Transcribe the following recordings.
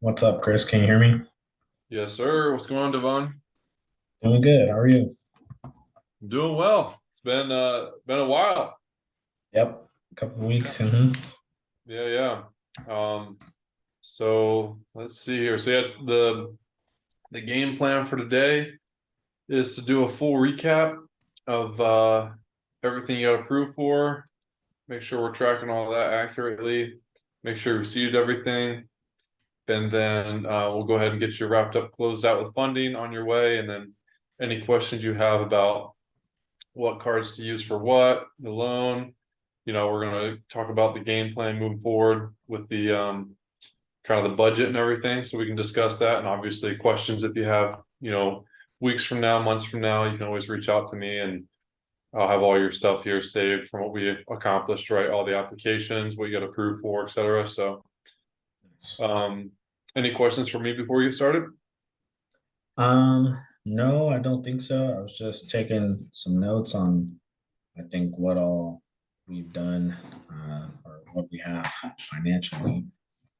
What's up, Chris? Can you hear me? Yes, sir. What's going on, Devaughn? Doing good. How are you? I'm doing well. It's been a while. Yep. A couple weeks. Yeah, yeah. So let's see here. So yeah, the game plan for today is to do a full recap of everything you got approved for. Make sure we're tracking all that accurately. Make sure we received everything, and then we'll go ahead and get you wrapped up, closed out with funding on your way, and then any questions you have about what cards to use for what, the loan. We're going to talk about the game plan moving forward with the kind of the budget and everything. So we can discuss that. And obviously, questions if you have, weeks from now, months from now, you can always reach out to me and I'll have all your stuff here saved from what we accomplished, right? All the applications, what you got approved for, etc. So, um, any questions for me before we get started? No, I don't think so. I was just taking some notes on, I think, what all we've done, or what we have financially.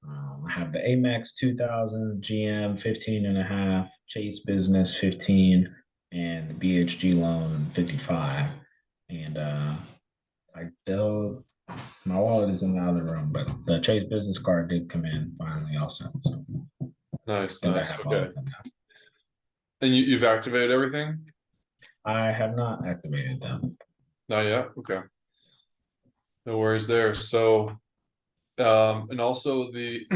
I have the Amex 2000, GM 15 and a half, Chase Business 15, and the BHG loan 55. And I still my wallet is in the other room, but the Chase business card did come in finally also. So I Nice, think I nice. have all Okay. of them now. And you've activated everything? I have not activated them. Not yet? Okay. No worries there. So, and also the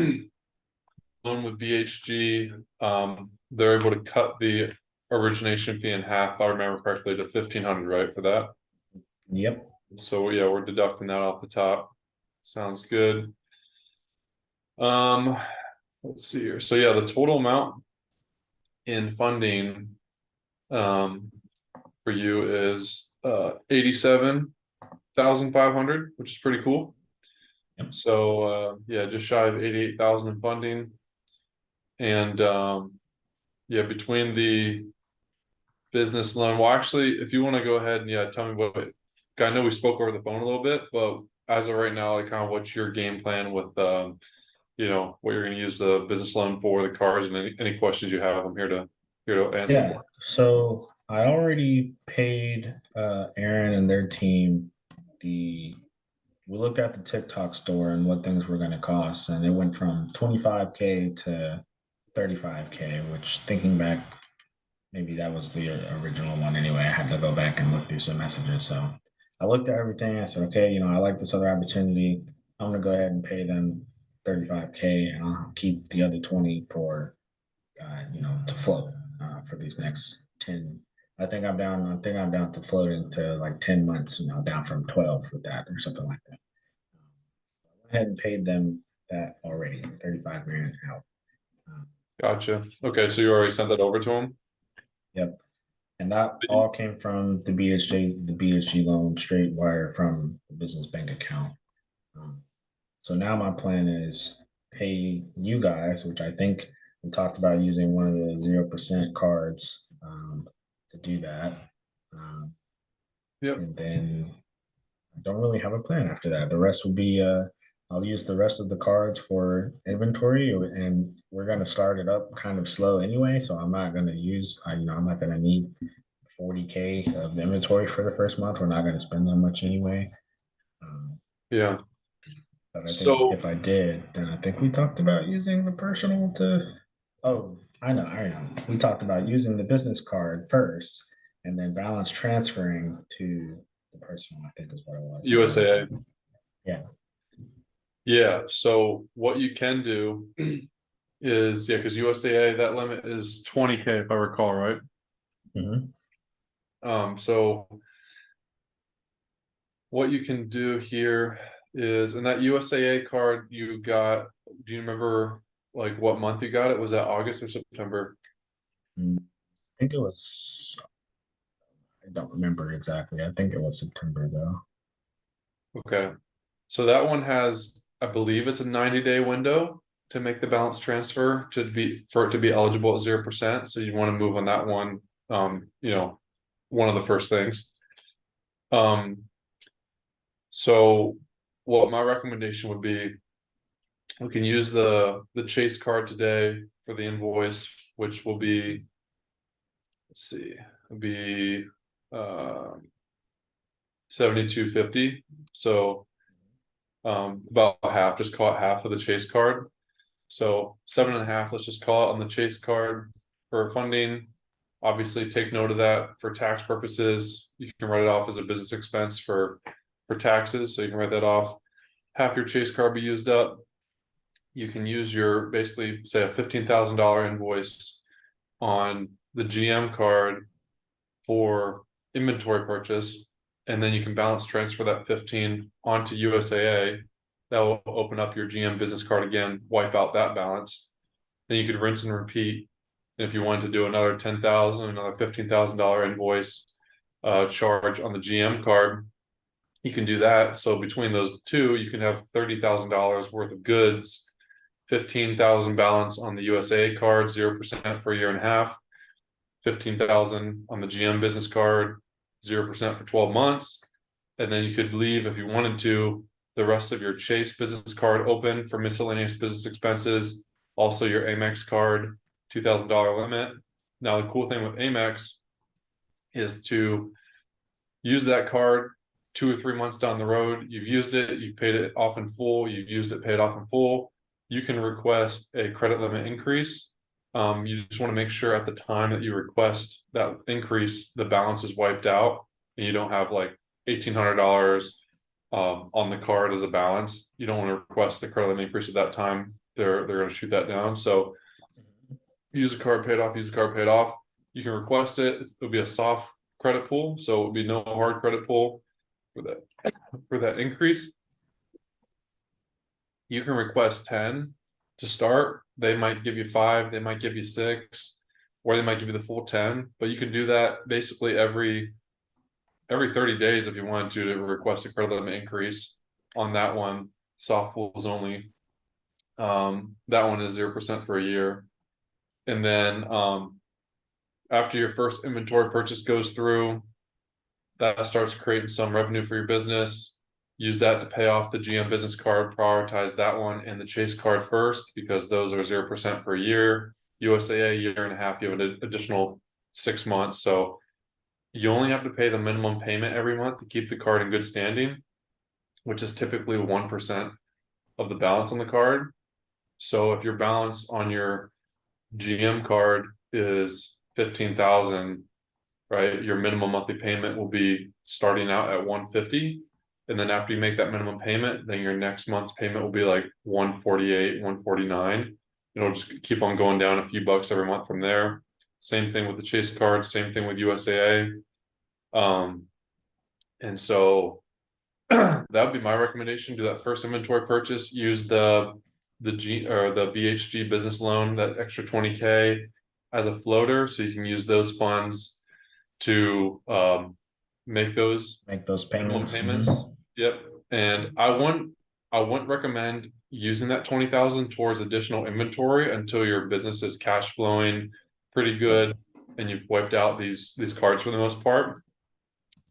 loan with BHG, they're able to cut the origination fee in half, if I remember correctly, to 1,500, right, for that. Yep. So yeah, we're deducting that off the top. Sounds good. Um, let's see here. So yeah, the total amount in funding for you is 87,500, which is pretty cool. Yep. So yeah, just shy of 88,000 in funding. And yeah, between the business loan. Well, actually, if you want to go ahead and yeah, tell me what I know we spoke over the phone a little bit, but as of right now, like kind of what's your game plan with what you're going to use the business loan for, the cars, and any questions you have. I'm here to answer Yeah. for. So I already paid Aaron and their team the we looked at the TikTok store and what things were going to cost, and it went from 25K to 35K, which thinking back, maybe that was the original one anyway. I had to go back and look through some messages. So I looked at everything. I said, okay, I like this other opportunity. I'm gonna go ahead and pay them 35K, and I'll keep the other 20 for to float for these next 10. I think I'm down. I think I'm down to floating to like 10 months. Down from 12 with that or something like that. I went ahead and paid them that already, 35 grand out. Um, Gotcha. Okay, so you already sent that over to him. yep. And that all came from the BHG loan straight wire from the business bank account. Um, so now my plan is pay you guys, which I think we talked about using one of the 0% cards to do that. Um, Yep. and then I don't really have a plan after that. The rest would be I'll use the rest of the cards for inventory, and we're gonna start it up kind of slow anyway. So I'm not gonna I'm not gonna need 40K of inventory for the first month. We're not gonna spend that much anyway. Um, Yeah. but I think So if I did, then I think we talked about using the personal to. Oh, I know. We talked about using the business card first, and then balance transferring to the personal. I think is what it was, something like USAA. that. Yeah. Yeah. So what you can do is yeah, because USAA that limit is 20K if I recall, right? Hmm. So what you can do here is in that USAA card you got, do you remember like what month you got it? Was that August or September? I think it was. I don't remember exactly. I think it was September though. Okay. So that one has, I believe it's a 90-day window to make the balance transfer for it to be eligible at 0%. So you want to move on that one. One of the first things. Um, so what my recommendation would be We can use the Chase card today for the invoice, which will be, let's see, it'll be uh 72.50. So about half, just call it half of the Chase card. So 7.5, let's just call it on the Chase card for funding. Obviously, take note of that for tax purposes. You can write it off as a business expense for taxes, so you can write that off. Half your Chase card be used up. You can use your basically say a $15,000 invoice on the GM card for inventory purchase, and then you can balance transfer that 15 onto USAA. That will open up your GM business card again, wipe out that balance. Then you could rinse and repeat. And if you wanted to do another 10,000, another $15,000 invoice charge on the GM card, you can do that. So between those two, you can have $30,000 worth of goods, 15,000 balance on the USA card, 0% for a year and a half, 15,000 on the GM business card, 0% for 12 months. And then you could leave if you wanted to the rest of your Chase business card open for miscellaneous business expenses. Also your Amex card, $2,000 limit. Now the cool thing with Amex is to use that card 2 or 3 months down the road. You've used it, you've paid it off in full, you've used it, paid off in full. You can request a credit limit increase. You just want to make sure at the time that you request that increase, the balance is wiped out and you don't have like $1,800 on the card as a balance. You don't want to request the credit limit increase at that time. They're going to shoot that down. So use the card paid off, use the card paid off. You can request it. It'll be a soft credit pull, so it'll be no hard credit pull for that increase. You can request 10 to start. They might give you 5, they might give you 6, or they might give you the full 10. But you can do that basically every 30 days if you wanted to request a credit limit increase on that one. Soft pulls only. That one is 0% for a year. And then after your first inventory purchase goes through, that starts creating some revenue for your business. Use that to pay off the GM business card, prioritize that one and the Chase card first, because those are 0% per year. USAA, year and a half, you have an additional 6 months. So you only have to pay the minimum payment every month to keep the card in good standing, which is typically 1% of the balance on the card. So if your balance on your GM card is 15,000, right, your minimum monthly payment will be starting out at 150. And then after you make that minimum payment, then your next month's payment will be like 148, 149. It'll just keep on going down a few bucks every month from there. Same thing with the Chase card, same thing with USAA. And so that would be my recommendation. Do that first inventory purchase, use the BHG business loan, that extra 20K as a floater, so you can use those funds to make those payments. Yep. And I wouldn't recommend using that 20,000 towards additional inventory until your business is cash flowing pretty good and you've wiped out these cards for the most part.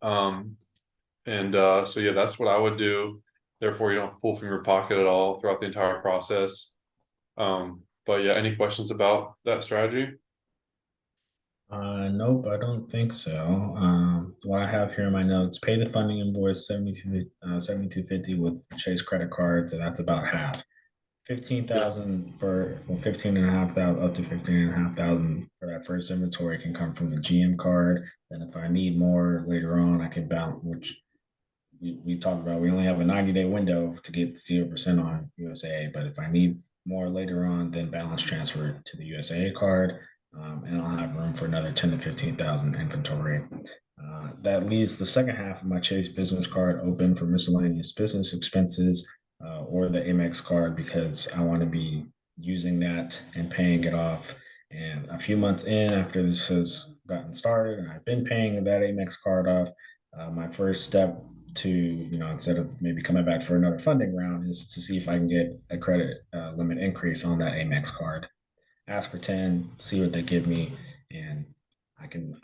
So yeah, that's what I would do. Therefore, you don't pull from your pocket at all throughout the entire process. But yeah, any questions about that strategy? Nope, I don't think so. What I have here in my notes: pay the funding invoice 7250 with Chase credit cards, and that's about half. 15,000 for, well, 15 and a half thousand, up to 15 and a half thousand for that first inventory can come from the GM card. Then if I need more later on, I can balance, which we talked about. We only have a 90-day window to get 0% on USA, but if I need more later on, then balance transfer to the USA card, and I'll have room for another 10 to 15,000 inventory. That leaves the second half of my Chase business card open for miscellaneous business expenses, or the Amex card, because I want to be using that and paying it off. And a few months in, after this has gotten started and I've been paying that Amex card off, my first step to, instead of maybe coming back for another funding round, is to see if I can get a credit limit increase on that Amex card. Ask for 10, see what they give me, and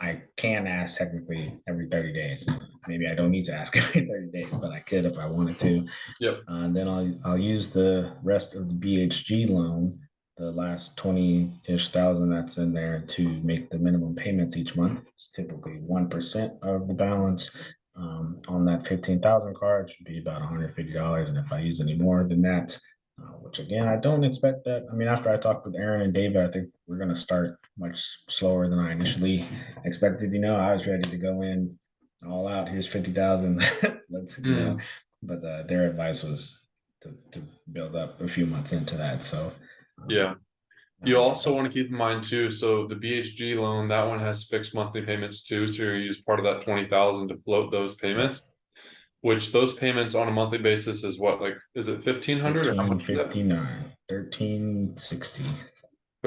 I can ask technically every 30 days. Maybe I don't need to ask every 30 days, but I could if I wanted to. Yep. And then I'll use the rest of the BHG loan, the last 20-ish thousand that's in there, to make the minimum payments each month. It's typically 1% of the balance. On that 15,000 card should be about $150. And if I use any more than that, which again, I don't expect that. I mean, after I talked with Aaron and David, I think we're going to start much slower than I initially expected. I was ready to go in all out. Here's 50,000. Let's, but their advice was to build up a few months into that. So, Yeah. You also want to keep in mind too, so the BHG loan, that one has fixed monthly payments too. So you use part of that 20,000 to float those payments, which those payments on a monthly basis is what, like, is it 1,500 or how much is that? 1359, 1360,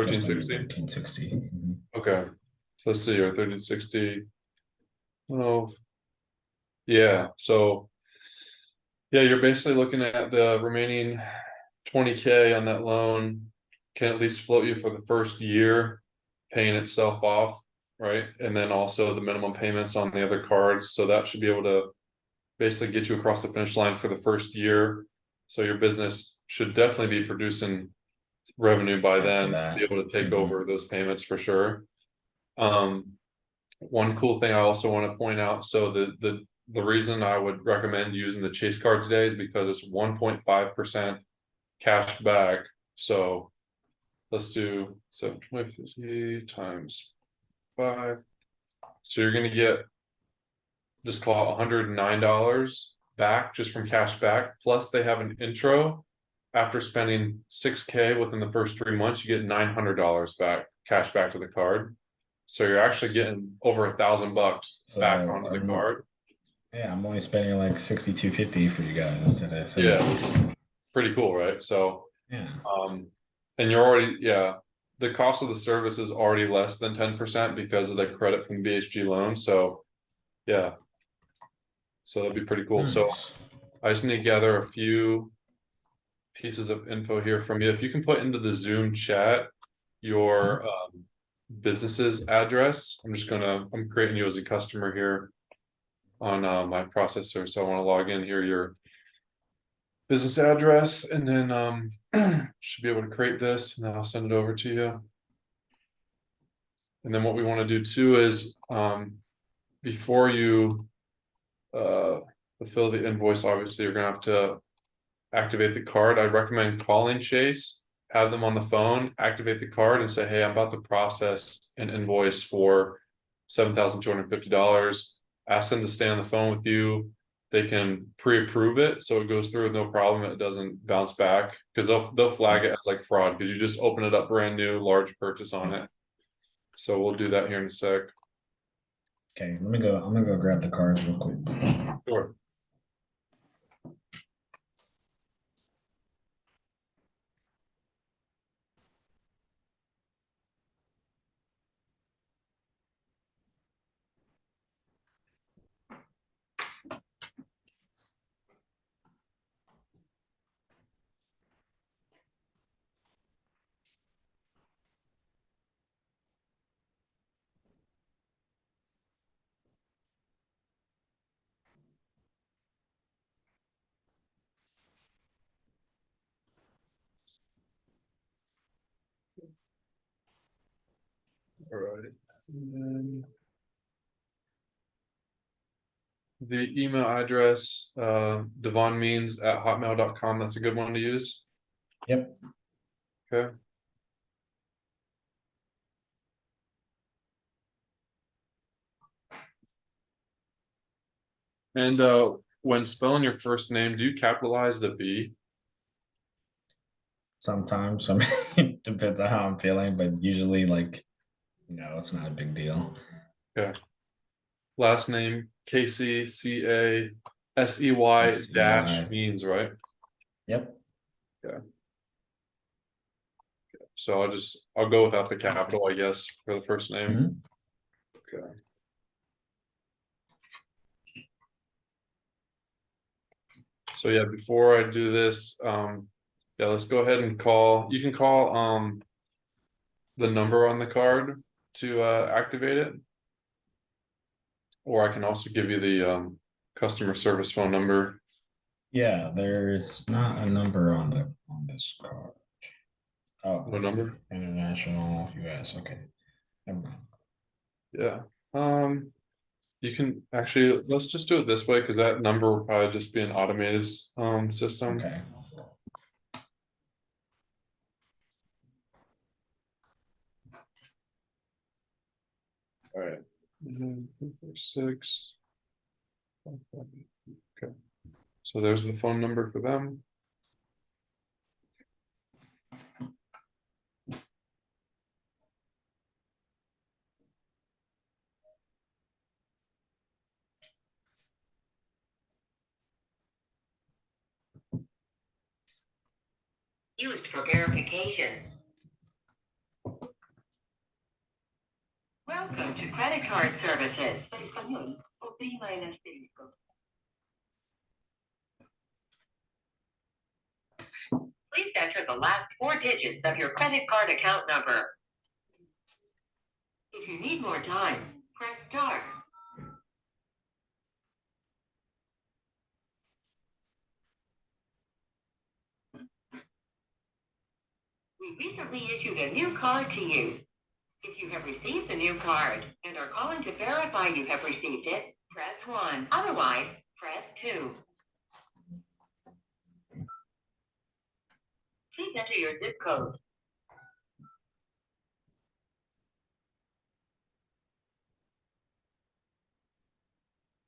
just under 1360. 1360. Okay. So let's see here, 1360. Oh, yeah. So yeah, you're basically looking at the remaining 20K on that loan can at least float you for the first year, paying itself off, right? And then also the minimum payments on the other cards. So that should be able to basically get you across the finish line for the first year. So your business should definitely be producing revenue by then, be able to take over those payments for sure. One cool thing I also want to point out, so the reason I would recommend using the Chase card today is because it's 1.5% cash back. So let's do 750 times 5. So you're going to get, just call it $109 back just from cash back. Plus they have an intro. After spending 6K within the first 3 months, you get $900 back, cash back to the card. So you're actually getting over $1,000 back onto the card. Yeah, I'm only spending like 62.50 for you guys today. So yeah, pretty cool, right? So yeah, and you're already, the cost of the service is already less than 10% because of the credit from the BHG loan. So yeah, so that'd be pretty cool. nice. So I just need to gather a few pieces of info here from you. If you can put into the Zoom chat your business's address. I'm creating you as a customer here on my processor. So I want to log in here, your business address, and then should be able to create this, and then I'll send it over to you. And then what we want to do too is before you fulfill the invoice, obviously you're gonna have to activate the card. I recommend calling Chase, have them on the phone, activate the card, and say, hey, I'm about to process an invoice for $7,250. Ask them to stay on the phone with you. They can pre-approve it so it goes through with no problem. It doesn't bounce back because they'll flag it as like fraud because you just open it up brand new, large purchase on it. So we'll do that here in a sec. Okay, let me go. I'm gonna go grab the cards real quick. Sure. All right. And then the email address, devaughnmeans@hotmail.com. That's a good one to use. Yep. Okay. And when spelling your first name, do you capitalize the B? Sometimes, I mean, it depends on how I'm feeling, but usually, like, it's not a big deal. Okay. Last name KCCASEY dash means, right? Yep. Okay. So I'll go without the capital, I guess, for the first name. Okay. So yeah, before I do this, let's go ahead and call. You can call the number on the card to activate it. Or I can also give you the customer service phone number. Yeah, there's not a number on this card. Oh, No I see. number? International US. Okay. Never mind. Yeah. You can actually, let's just do it this way because that number will probably just be an automated system. Okay. All right. 246. Okay. So there's the phone number for them. Used for verification. Welcome to credit card services. Please enter the last 4 digits of your credit card account number. If you need more time, press star. We recently issued a new card to you. If you have received the new card and are calling to verify you have received it, press 1. Otherwise, press 2. Please enter your zip code.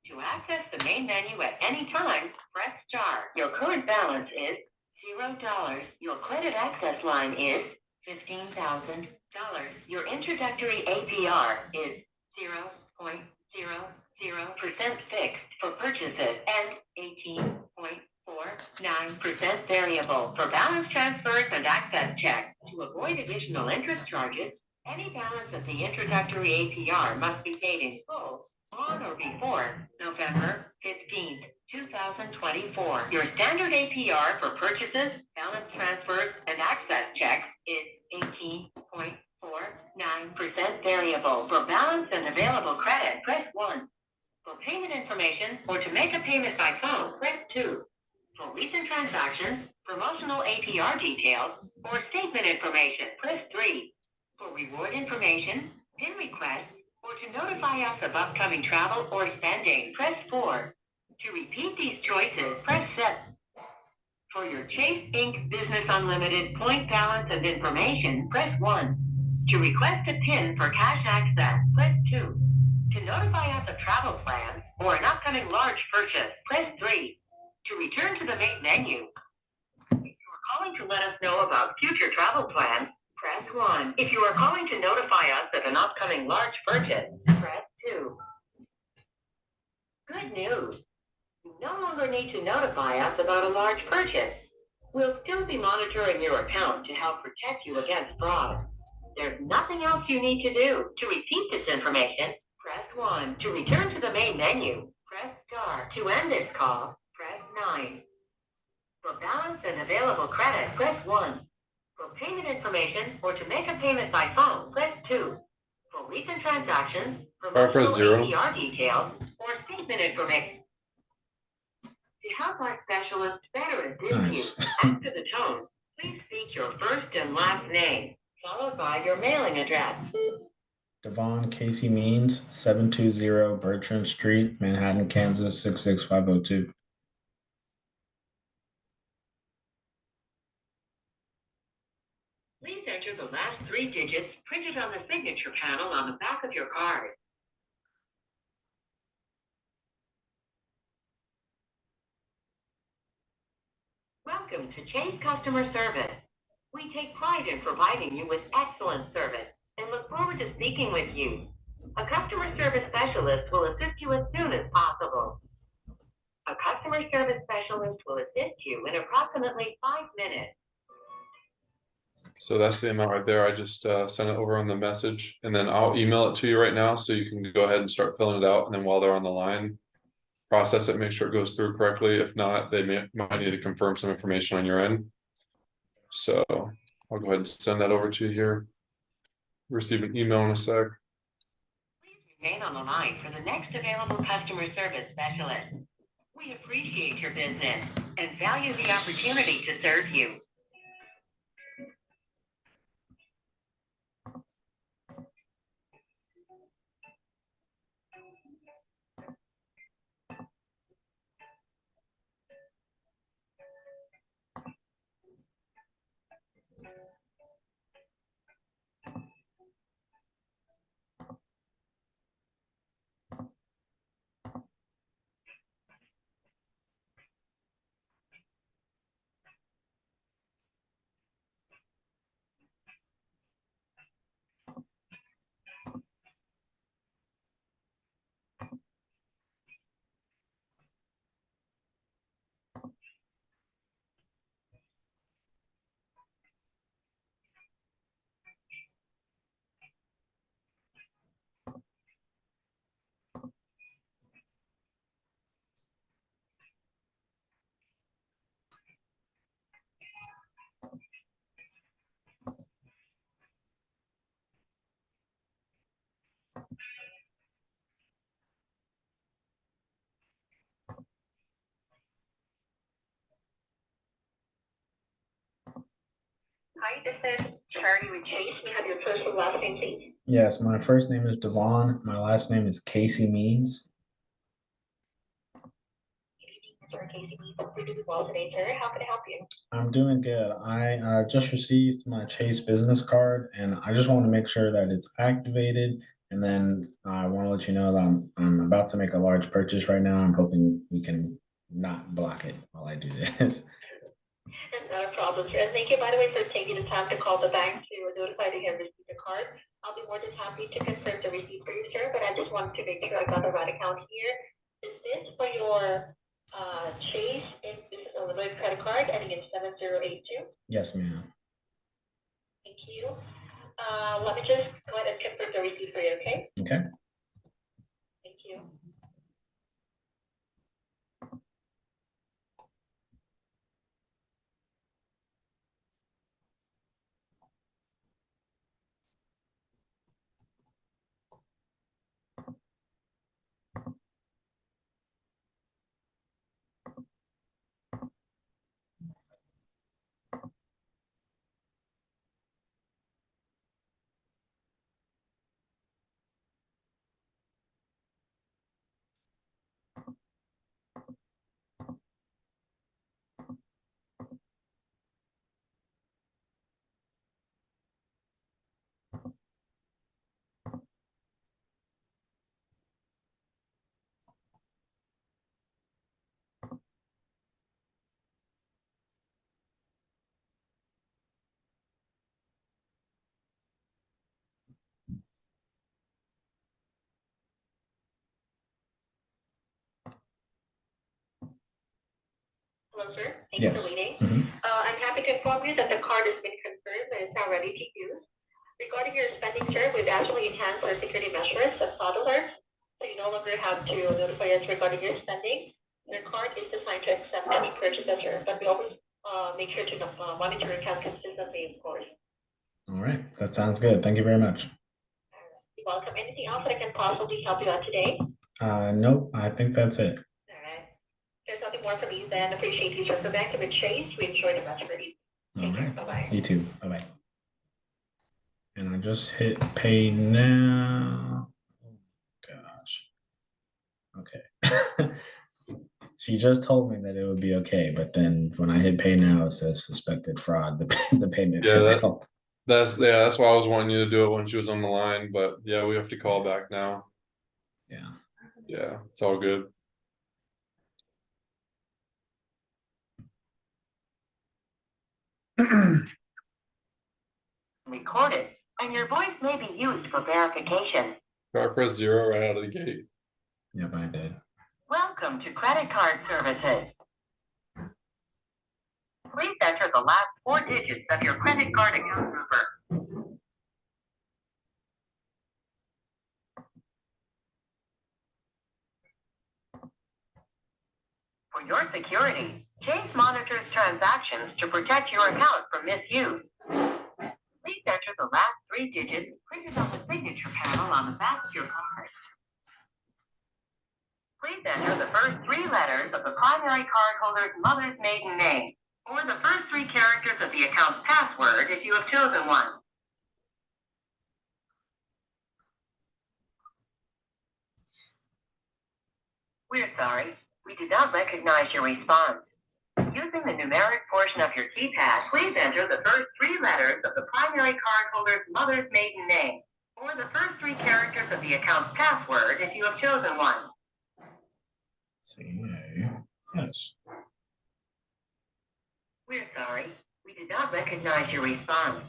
To access the main menu at any time, press star. Your current balance is $0. Your credit access line is $15,000. Your introductory APR is 0.00% fixed for purchases and 18.49% variable for balance transfers and access checks. To avoid additional interest charges, any balance of the introductory APR must be paid in full on or before November 15th, 2024. Your standard APR for purchases, balance transfers, and access checks is 18.49% variable. For balance and available credit, press 1. For payment information or to make a payment by phone, press 2. For recent transactions, promotional APR details, or statement information, press 3. For reward information, PIN requests, or to notify us of upcoming travel or spending, press 4. To repeat these choices, press 7. For your Chase Inc. Business Unlimited point balance and information, press 1. To request a PIN for cash access, press 2. To notify us of travel plans or an upcoming large purchase, press 3. To return to the main menu, if you are calling to let us know about future travel plans, press 1. If you are calling to notify us of an upcoming large purchase, press 2. Good news. You no longer need to notify us about a large purchase. We'll still be monitoring your account to help protect you against fraud. There's nothing else you need to do. To repeat this information, press 1. To return to the main menu, press star. To end this call, press 9. For balance and available credit, press 1. For payment information or to make a payment by phone, press 2. For recent transactions, promotional 0. APR details, or statement information. To help our specialists better assist Nice. you, after the tone, please speak your first and last name, followed by your mailing address. Devaughn Casey Means, 720 Bertrand Street, Manhattan, Kansas, 66502. Please enter the last 3 digits printed on the signature panel on the back of your card. Welcome to Chase Customer Service. We take pride in providing you with excellent service and look forward to speaking with you. A customer service specialist will assist you as soon as possible. A customer service specialist will assist you in approximately 5 minutes. So that's the amount right there. I just sent it over on the message, and then I'll email it to you right now so you can go ahead and start filling it out. And then while they're on the line, process it, make sure it goes through correctly. If not, they might need to confirm some information on your end. So I'll go ahead and send that over to you here. Receive an email in a sec. Please Remain on the line for the next available customer service specialist. We appreciate your business and value the opportunity to serve you. Hi, this is Charity with Chase. May I have your first and last name, please? Yes, my first name is Devaughn. My last name is Casey Means. Mr. Casey, we do well today, sir. How can I help you? I'm doing good. I just received my Chase business card, and I just want to make sure that it's activated. And then I want to let you know that I'm about to make a large purchase right now. I'm hoping we can not block it while I do this. Not a problem, sir. And thank you, by the way, for taking the time to call the bank to notify that you have received the card. I'll be more than happy to confirm the receipt for you, sir, but I just wanted to make sure I got the right account here. Is this for your Chase? If this is a limited credit card ending in 7082? Yes, ma'am. Thank you. Let me just go ahead and confirm the receipt for you, okay? Okay. Thank you. Hello, sir. Thank you for Yes. waiting. Mhm. I'm happy to inform you that the card has been confirmed and is now ready to use. Regarding your spending, sir, we've actually enhanced our security measures of fraud alerts, so you no longer have to notify us regarding your spending. Your card is designed to accept any purchases, sir, but we always make sure to monitor your account consistently, of course. All right. That sounds good. Thank you very much. You're welcome. Anything else that I can possibly help you out today? Nope. I think that's it. All right. If there's nothing more from you, then appreciate you circle back to Chase. We enjoy the rest of your evening. All Take care. right. Bye-bye. You too. Bye bye. And I just hit pay now. Oh gosh. Okay. She just told me that it would be okay, but then when I hit pay now, it says suspected fraud. The payment Yeah, failed. that's why I was wanting you to do it when she was on the line, but yeah, we have to call back now. Yeah. Yeah, it's all good. Recorded, and your voice may be used for verification. I press 0 right out of the gate. Yep, I did. Welcome to credit card services. Please enter the last 4 digits of your credit card account number. For your security, Chase monitors transactions to protect your account from misuse. Please enter the last 3 digits printed on the signature panel on the back of your card. Please enter the first 3 letters of the primary cardholder's mother's maiden name, or the first 3 characters of the account's password if you have chosen one. We're sorry, we did not recognize your response. Using the numeric portion of your keypad, please enter the first 3 letters of the primary cardholder's mother's maiden name, or the first 3 characters of the account's password if you have chosen one. Yes. We're sorry, we did not recognize your response.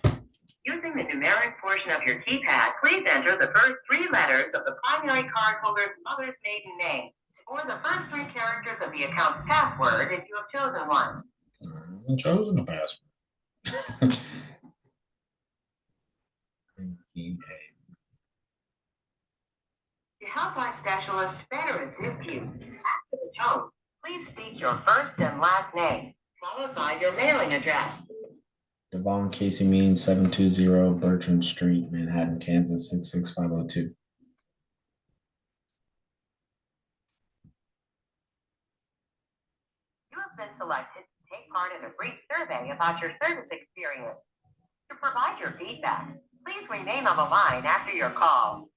Using the numeric portion of your keypad, please enter the first 3 letters of the primary cardholder's mother's maiden name, or the first 3 characters of the account's password if you have chosen one. I haven't chosen a password. To help our specialists better assist you, after the tone, please speak your first and last name, followed by your mailing address. Devaughn Casey Means, 720 Bertrand Street, Manhattan, Kansas, 66502. You have been selected to take part in a brief survey about your service experience. To provide your feedback, please remain on the line after your call.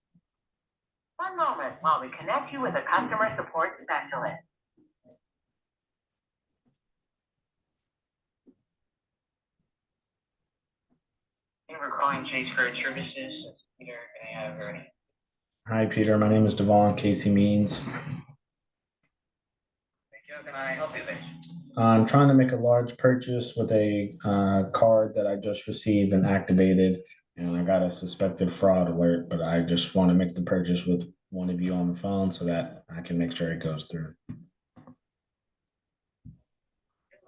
One moment while we connect you with a customer support specialist. Thank you for calling Chase Card Services. Peter, can I have your name? Hi, Peter. My name is Devaughn Casey Means. Thank you. Can I help you with? I'm trying to make a large purchase with a card that I just received and activated, and I got a suspected fraud alert, but I just want to make the purchase with one of you on the phone so that I can make sure it goes through. Let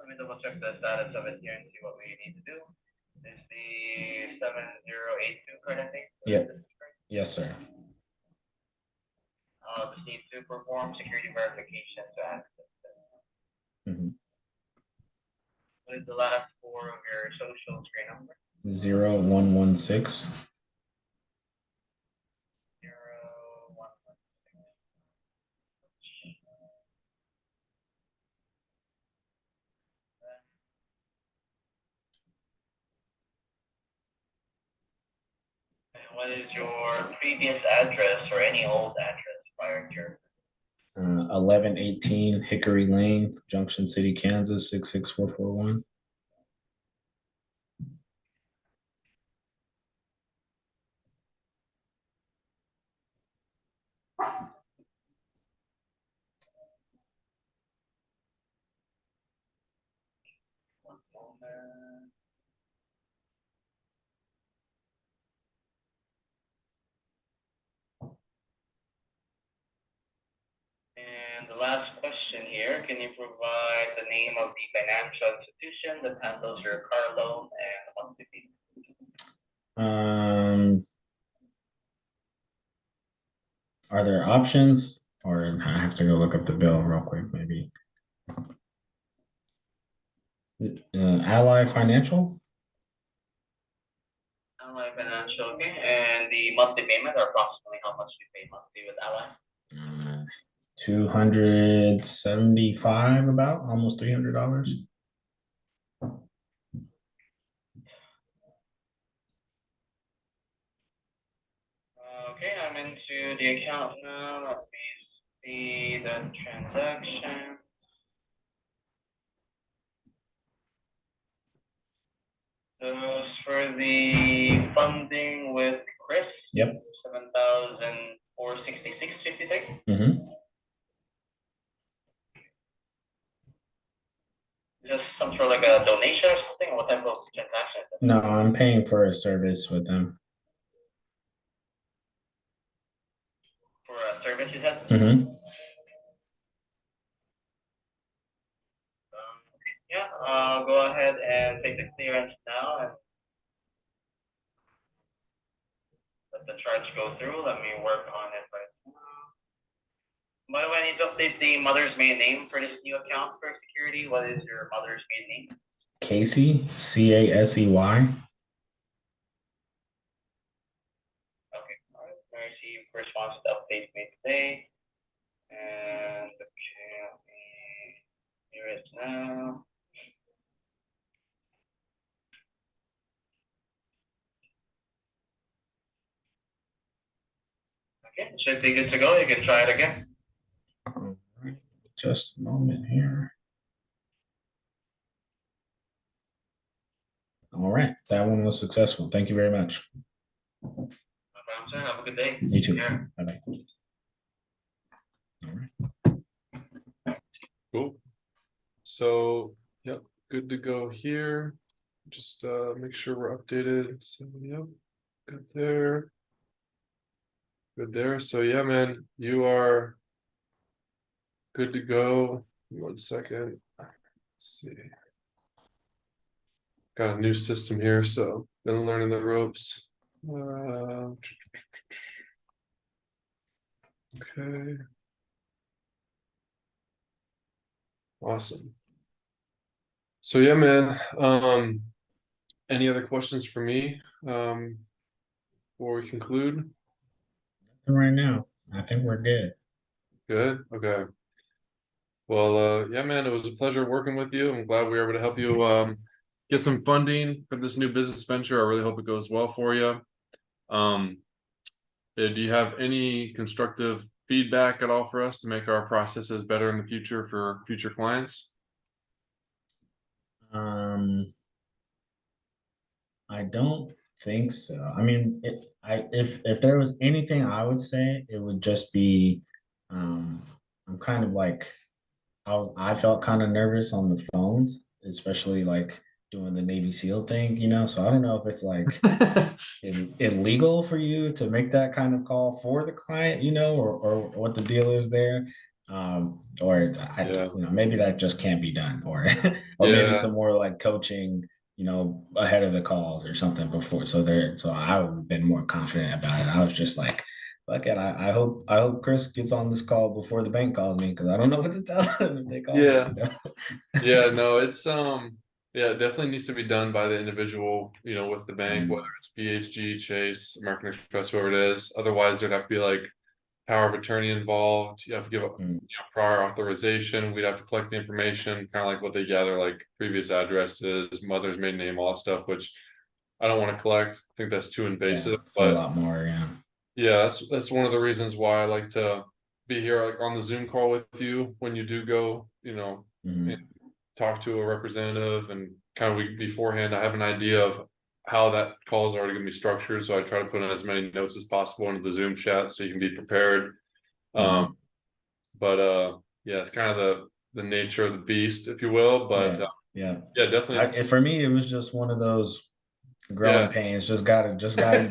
me double check the status of it here and see what we need to do. Is the 7082 card, I think? Yep. Yes, sir. Just need to perform security verification to access it. Mm-hmm. What is the last 4 of your social security number? 0116. 0116. And what is your previous address or any old address prior to your 1118 Hickory Lane, Junction City, Kansas, 66441. And the last question here, can you provide the name of the financial institution that handles your car loan and monthly fee? Are there options, or I have to go look up the bill real quick, maybe? Ally Financial? Ally Financial, okay. And the monthly payment, or approximately how much you pay monthly with Ally? 275, about almost $300. Okay, I'm into the account now. Let me see the transaction. So for the funding with Chris. Yep. 7,466.56. Mm-hmm. Just some sort of like a donation or something? What type of transaction is it? No, I'm paying for a service with them. For a service, you said? Mm-hmm. Yeah, I'll go ahead and take the clearance now and let the charge go through. Let me work on it right now. By the way, I need to update the mother's maiden name for this new account for security. What is your mother's maiden name? Casey, Casey. Okay, all right. I received response to update made today. And Okay, should be good to go. You can try it again. All right, just a moment here. All right, that one was successful. Thank you very much. No problem, sir. Have a good day. You too. Yeah. Bye-bye. All right. Cool. So, yep, good to go here. Just make sure we're updated. So, yep, good there. Good there. So, yeah, man, you are good to go. 1 second. Let's see. Got a new system here, so been learning the ropes. Okay. Awesome. So yeah, man. Any other questions for me before we conclude? Right now, I think we're good. Good. Okay. Well, yeah, man, it was a pleasure working with you. I'm glad we were able to help you get some funding for this new business venture. I really hope it goes well for you. Do you have any constructive feedback at all for us to make our processes better in the future for future clients? I don't think so. I mean, if there was anything I would say, it would just be, I'm kind of like, I felt kind of nervous on the phones, especially like doing the Navy SEAL thing, you know. So I don't know if it's like illegal for you to make that kind of call for the client, you know, or what the deal is there. Or Yeah. you know, maybe that just can't be done, or or maybe Yeah. some more like coaching, you know, ahead of the calls or something before. So I would have been more confident about it. I was just like, fuck it. I hope Chris gets on this call before the bank calls me because I don't know what to tell them if they call me. Yeah. You know? Yeah, no, it's yeah, it definitely needs to be done by the individual, with the bank, whether it's BHG, Chase, American Express, whoever it is. Otherwise, there'd have to be like power of attorney involved. You have to give prior authorization. We'd have to collect the information, kind of like what they gather, like previous addresses, mother's maiden name, all that stuff, which I don't want to collect. I think that's too Yeah, invasive. it's a But lot more. Yeah. yeah, that's one of the reasons why I like to be here, like on the Zoom call with you when you do go, and Mhm. talk to a representative, and kind of week beforehand, I have an idea of how that call is already going to be structured. So I try to put in as many notes as possible into the Zoom chat so you can be prepared. Mhm. But yeah, it's kind of the nature of the beast, if you will. But Yeah. Yeah. yeah, definitely. For me, it was just one of those growing Yeah, pains. Just gotta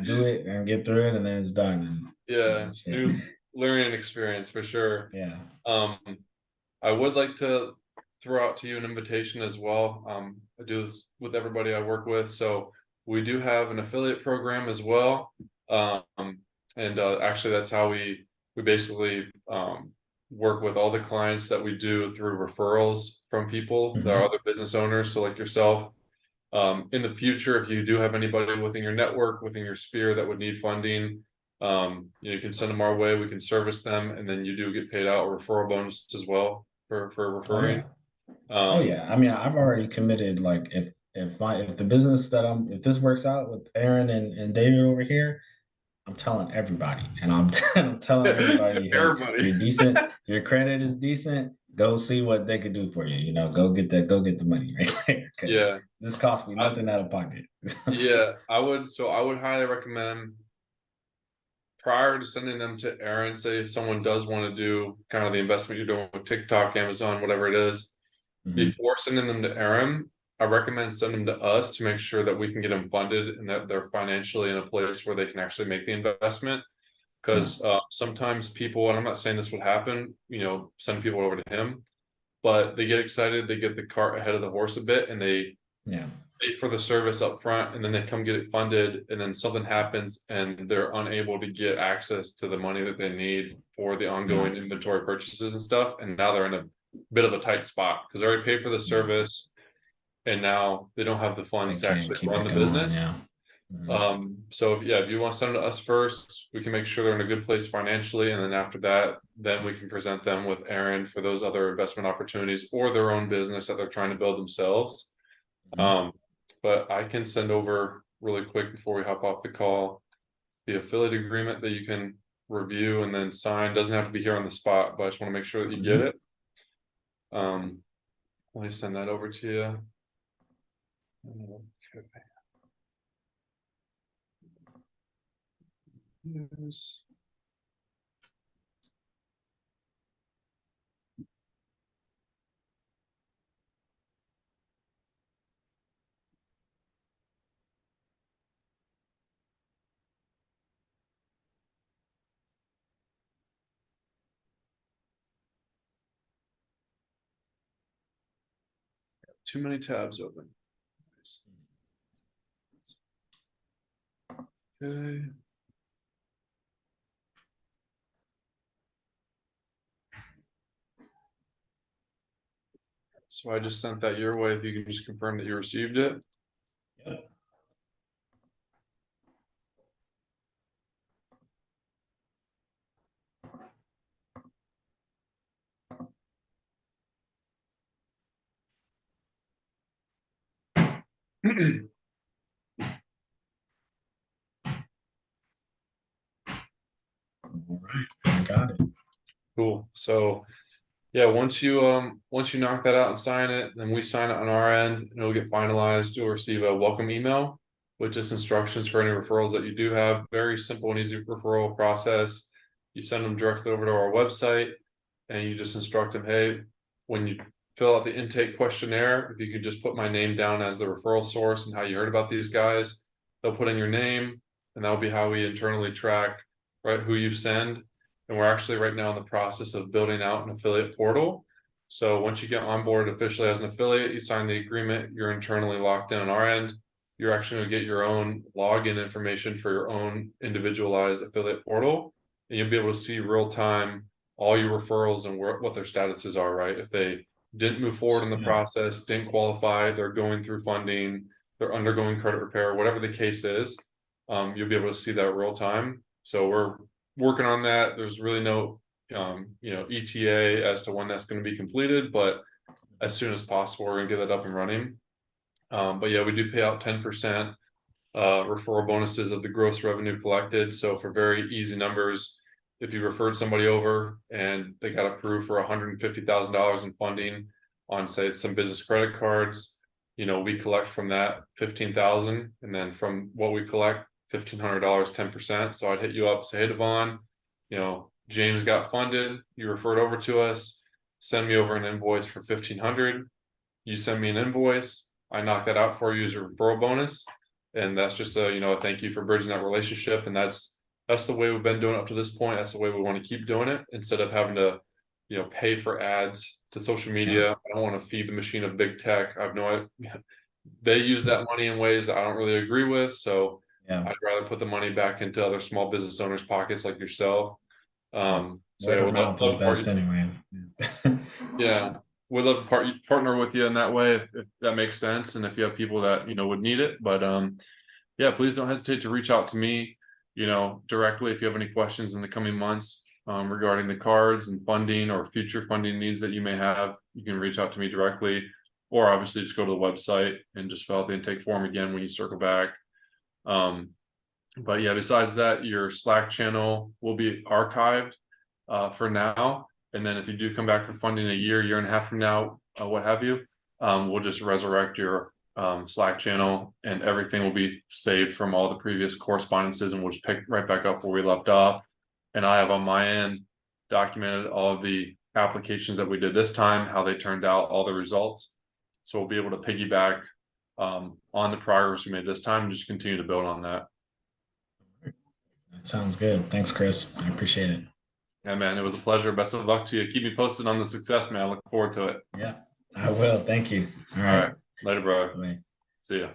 do it and get through it, and then it's done. And yeah, shit. new learning experience for sure. Yeah. Um, I would like to throw out to you an invitation as well. I do this with everybody I work with. So we do have an affiliate program as well. Um, and actually that's how we basically work with all the clients that we do through referrals from people that are Mhm. other business owners. So like yourself, in the future, if you do have anybody within your network, within your sphere that would need funding, you can send them our way. We can service them, and then you do get paid out a referral bonus as well for Oh referring. yeah. Oh Um, yeah. I mean, I've already committed. Like, if the business that if this works out with Aaron and David over here, I'm telling everybody, and I'm telling everybody, hey, everybody. you're decent. Your credit is decent. Go see what they could do for you. You know, go get the money right there because Yeah, this cost me I, nothing out of pocket. yeah, I would. So I would highly recommend, prior to sending them to Aaron, say if someone does want to do kind of the investment you're doing with TikTok, Amazon, whatever it is, Mhm. before sending them to Aaron, I recommend sending them to us to make sure that we can get them funded and that they're financially in a place where they can actually make the investment. Yeah, Because sometimes people, and I'm not saying this would happen, send people over to him, but they get excited, they get the cart ahead of the horse a bit, and they yeah, pay for the service up front, and then they come get it funded, and then something happens and they're unable to get access to the money that they need for the yeah, ongoing inventory purchases and stuff, and now they're in a bit of a tight spot because they already paid for the yeah. service and now they don't have the They funds to can't actually keep run it the going. business. Yeah. Mhm. So yeah, if you want to send it to us first, we can make sure they're in a good place financially, and then after that, then we can present them with Aaron for those other investment opportunities or their own business that they're trying to build themselves. Mhm. um, but I can send over really quick before we hop off the call the affiliate agreement that you can review and then sign. Doesn't have to be here on the spot, but I just want to make sure that you get it. Let me send that over to you. Okay. Yes. Too many tabs open. Okay. So I just sent that your way. If you can just confirm that you received it. Yep. All right, I got it. Cool. So yeah, once you knock that out and sign it, then we sign it on our end and it'll get finalized. You'll receive a welcome email with just instructions for any referrals that you do have. Very simple and easy referral process. You send them directly over to our website and you just instruct them, hey, when you fill out the intake questionnaire, if you could just put my name down as the referral source and how you heard about these guys, they'll put in your name and that'll be how we internally track, right, who you send. And we're actually right now in the process of building out an affiliate portal. So once you get onboarded officially as an affiliate, you sign the agreement, you're internally locked in on our end. You're actually going to get your own login information for your own individualized affiliate portal. And you'll be able to see real time all your referrals and what their statuses are, right? If they didn't move forward in the process, didn't qualify, they're going through funding, they're undergoing credit repair, whatever the case is, you'll be able to see that real time. So we're working on that. There's really no ETA as to when that's going to be completed, but as soon as possible we're going to get that up and running. But yeah, we do pay out 10% referral bonuses of the gross revenue collected. So for very easy numbers, if you referred somebody over and they got approved for $150,000 in funding on, say, some business credit cards, we collect from that 15,000, and then from what we collect, $1,500, 10%. So I'd hit you up, say, hey, Devaughn, James got funded, you referred over to us, send me over an invoice for 1,500. You send me an invoice, I knock that out for you as a referral bonus. And that's just a thank you for bridging that relationship. And that's the way we've been doing it up to this point. That's the way we want to keep doing it, instead of having to pay for ads to social media. Yeah. I don't want to feed the machine of big tech. I've no idea. They use that money in ways I don't really agree with. So yeah, I'd rather put the money back into other small business owners' pockets like yourself. So yeah, we'd love to best anyway. Yeah, we'd love to partner with you in that way if that makes sense, and if you have people that would need it. But yeah, please don't hesitate to reach out to me directly if you have any questions in the coming months regarding the cards and funding or future funding needs that you may have. You can reach out to me directly, or obviously just go to the website and just fill out the intake form again when you circle back. But yeah, besides that, your Slack channel will be archived for now. And then if you do come back for funding a year and a half from now, what have you, we'll just resurrect your Slack channel, and everything will be saved from all the previous correspondences, and we'll just pick right back up where we left off. And I have on my end documented all of the applications that we did this time, how they turned out, all the results. So we'll be able to piggyback on the progress we made this time and just continue to build on that. That sounds good. Thanks, Chris. I appreciate it. Yeah, man, it was a pleasure. Best of luck to you. Keep me posted on the success, man. I look forward to it. Yeah, I will. Thank you. All right. Later, bro. Bye. See ya.